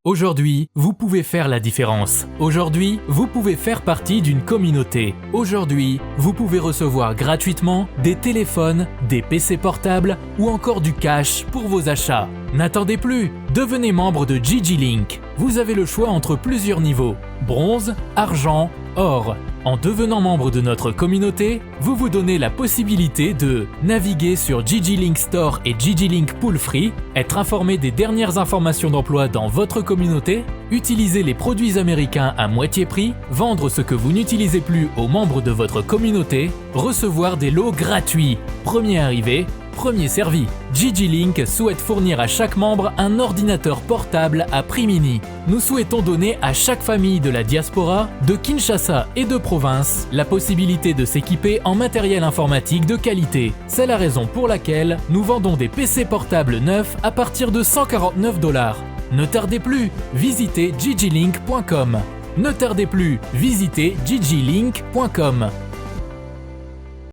Aujourd'hui, vous pouvez faire la différence. Aujourd'hui, vous pouvez faire partie d'une communauté. Aujourd'hui, vous pouvez recevoir gratuitement des téléphones, des PC portables ou encore du cash pour vos achats. N'attendez plus, devenez membre de GG Link. Vous avez le choix entre plusieurs niveaux, bronze, argent, or. En devenant membre de notre communauté, vous vous donnez la possibilité de naviguer sur GG Link Store et GG Link Pool Free, être informé des dernières informations d'emploi dans votre communauté, utiliser les produits américains à moitié prix, vendre ce que vous n'utilisez plus aux membres de votre communauté, recevoir des lots gratuits, premier arrivé, premier servi. Gigi-Link souhaite fournir à chaque membre un ordinateur portable à prix mini. Nous souhaitons donner à chaque famille de la diaspora, de Kinshasa et de province, la possibilité de s'équiper en matériel informatique de qualité. C'est la raison pour laquelle nous vendons des PC portables neufs à partir de $149. Ne tardez plus, visitez gigilink.com. Ne tardez plus, visitez gigilink.com.